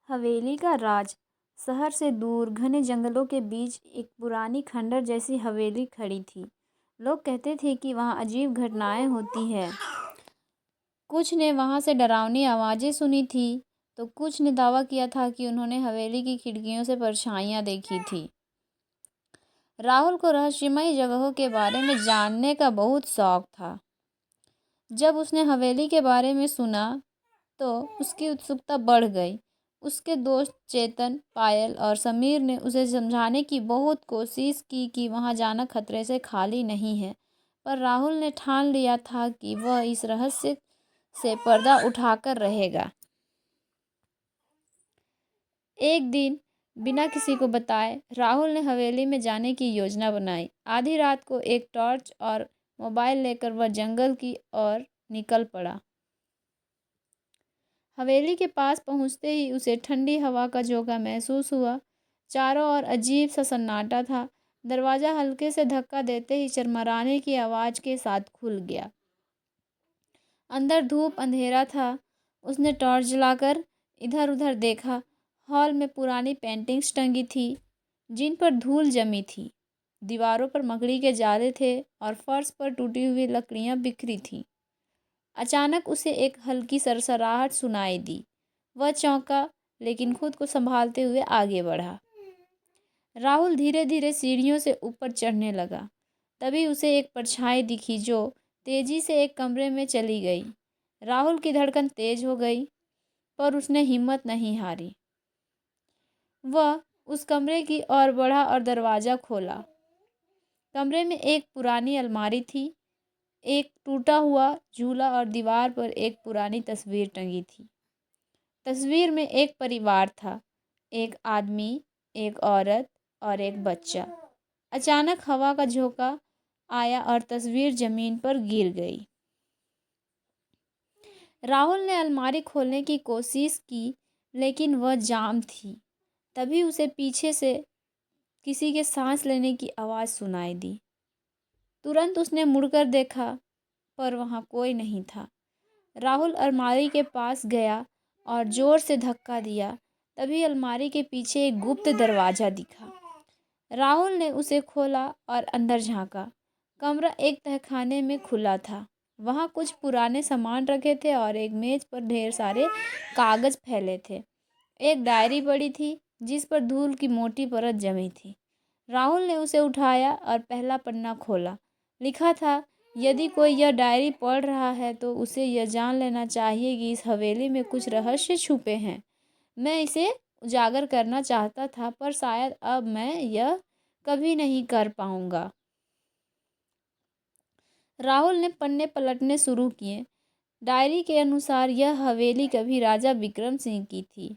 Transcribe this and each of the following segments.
हवेली का राज। शहर से दूर घने जंगलों के बीच एक पुरानी खंडर जैसी हवेली खड़ी थी। लोग कहते थे कि वहाँ अजीब घटनाएं होती हैं। कुछ ने वहाँ से डरावनी आवाज़ें सुनी थी, तो कुछ ने दावा किया था कि उन्होंने हवेली की खिड़कियों से परछाइयाँ देखी थी। राहुल को रहस्यमय जगहों के बारे में जानने का बहुत शौक था। जब उसने हवेली के बारे में सुना तो उसकी उत्सुकता बढ़ गई। उसके दोस्त चेतन, पायल और समीर ने उसे समझाने की बहुत कोशिश की कि वहाँ जाना खतरे से खाली नहीं है, पर राहुल ने ठान लिया था कि वह इस रहस्य से पर्दा उठाकर रहेगा। एक दिन बिना किसी को बताए राहुल ने हवेली में जाने की योजना बनाई। आधी रात को एक टॉर्च और मोबाइल लेकर वह जंगल की ओर निकल पड़ा। हवेली के पास पहुंचते ही उसे ठंडी हवा का झोंका महसूस हुआ। चारों ओर अजीब सा सन्नाटा था। दरवाज़ा हल्के से धक्का देते ही चरमराने की आवाज़ के साथ खुल गया। अंदर धूप अंधेरा था। उसने टॉर्च जलाकर इधर उधर देखा। हॉल में पुरानी पेंटिंग्स टंगी थी जिन पर धूल जमी थी। दीवारों पर मकड़ी के जाले थे और फर्श पर टूटी हुई लकड़ियां बिखरी थीं। अचानक उसे एक हल्की सरसराहट सुनाई दी। वह चौंका, लेकिन खुद को संभालते हुए आगे बढ़ा। राहुल धीरे धीरे सीढ़ियों से ऊपर चढ़ने लगा। तभी उसे एक परछाई दिखी जो तेजी से एक कमरे में चली गई। राहुल की धड़कन तेज हो गई, पर उसने हिम्मत नहीं हारी। वह उस कमरे की ओर बढ़ा और दरवाज़ा खोला। कमरे में एक पुरानी अलमारी थी, एक टूटा हुआ झूला और दीवार पर एक पुरानी तस्वीर टंगी थी। तस्वीर में एक परिवार था, एक आदमी, एक औरत और एक बच्चा। अचानक हवा का झोंका आया और तस्वीर जमीन पर गिर गई। राहुल ने अलमारी खोलने की कोशिश की, लेकिन वह जाम थी। तभी उसे पीछे से किसी के सांस लेने की आवाज़ सुनाई दी। तुरंत उसने मुड़कर देखा, पर वहाँ कोई नहीं था। राहुल अलमारी के पास गया और जोर से धक्का दिया। तभी अलमारी के पीछे एक गुप्त दरवाज़ा दिखा। राहुल ने उसे खोला और अंदर झांका। कमरा एक तहखाने में खुला था। वहाँ कुछ पुराने सामान रखे थे और एक मेज पर ढेर सारे कागज़ फैले थे। एक डायरी पड़ी थी जिस पर धूल की मोटी परत जमी थी। राहुल ने उसे उठाया और पहला पन्ना खोला। लिखा था, यदि कोई यह डायरी पढ़ रहा है तो उसे यह जान लेना चाहिए कि इस हवेली में कुछ रहस्य छुपे हैं। मैं इसे उजागर करना चाहता था, पर शायद अब मैं यह कभी नहीं कर पाऊंगा। राहुल ने पन्ने पलटने शुरू किए। डायरी के अनुसार यह हवेली कभी राजा विक्रम सिंह की थी।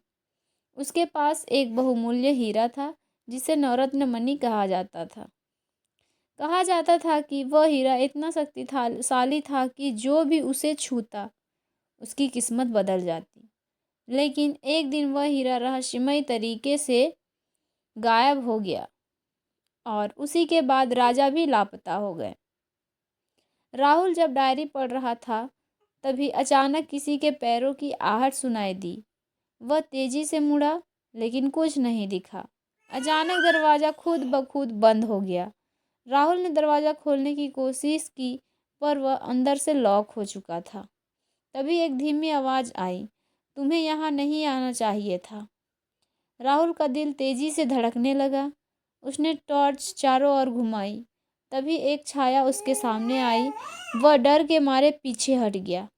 उसके पास एक बहुमूल्य हीरा था जिसे नवरत्न मणि कहा जाता था। कहा जाता था कि वह हीरा इतना शक्तिशाली था कि जो भी उसे छूता उसकी किस्मत बदल जाती। लेकिन एक दिन वह हीरा रहस्यमय तरीके से गायब हो गया और उसी के बाद राजा भी लापता हो गए। राहुल जब डायरी पढ़ रहा था, तभी अचानक किसी के पैरों की आहट सुनाई दी। वह तेजी से मुड़ा, लेकिन कुछ नहीं दिखा। अचानक दरवाज़ा खुद ब खुद बंद हो गया। राहुल ने दरवाज़ा खोलने की कोशिश की, पर वह अंदर से लॉक हो चुका था। तभी एक धीमी आवाज़ आई, तुम्हें यहाँ नहीं आना चाहिए था। राहुल का दिल तेजी से धड़कने लगा। उसने टॉर्च चारों ओर घुमाई। तभी एक छाया उसके सामने आई। वह डर के मारे पीछे हट गया।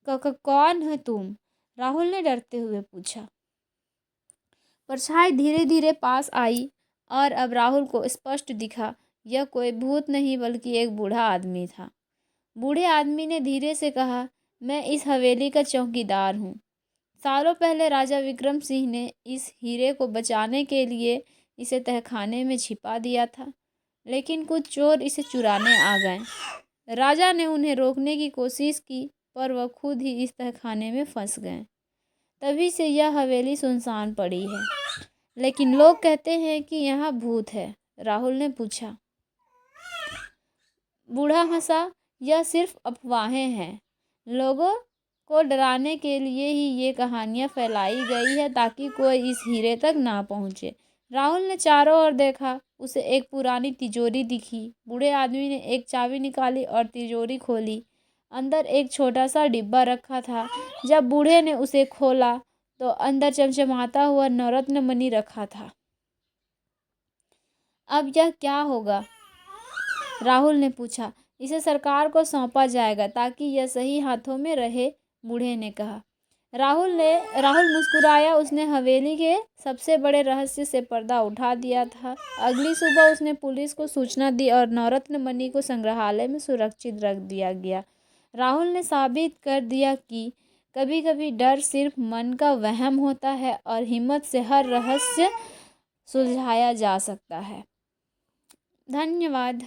कौन है तुम? राहुल ने डरते हुए पूछा। परछाई धीरे धीरे पास आई और अब राहुल को स्पष्ट दिखा। यह कोई भूत नहीं बल्कि एक बूढ़ा आदमी था। बूढ़े आदमी ने धीरे से कहा, मैं इस हवेली का चौकीदार हूँ। सालों पहले राजा विक्रम सिंह ने इस हीरे को बचाने के लिए इसे तहखाने में छिपा दिया था, लेकिन कुछ चोर इसे चुराने आ गए। राजा ने उन्हें रोकने की कोशिश की, पर वह खुद ही इस तहखाने में फंस गए। तभी से यह हवेली सुनसान पड़ी है। लेकिन लोग कहते हैं कि यहाँ भूत है। राहुल ने पूछा। बूढ़ा हंसा, यह सिर्फ अफवाहें हैं। लोगों को डराने के लिए ही ये कहानियाँ फैलाई गई है ताकि कोई इस हीरे तक ना पहुँचे। राहुल ने चारों ओर देखा। उसे एक पुरानी तिजोरी दिखी। बूढ़े आदमी ने एक चाबी निकाली और तिजोरी खोली। अंदर एक छोटा सा डिब्बा रखा था। जब बूढ़े ने उसे खोला तो अंदर चमचमाता हुआ नवरत्न मणि रखा था। अब यह क्या होगा? राहुल ने पूछा। इसे सरकार को सौंपा जाएगा ताकि यह सही हाथों में रहे, बूढ़े ने कहा। राहुल मुस्कुराया। उसने हवेली के सबसे बड़े रहस्य से पर्दा उठा दिया था। अगली सुबह उसने पुलिस को सूचना दी और नवरत्न मणि को संग्रहालय में सुरक्षित रख दिया गया। राहुल ने साबित कर दिया कि कभी कभी डर सिर्फ मन का वहम होता है और हिम्मत से हर रहस्य सुलझाया जा सकता है। धन्यवाद।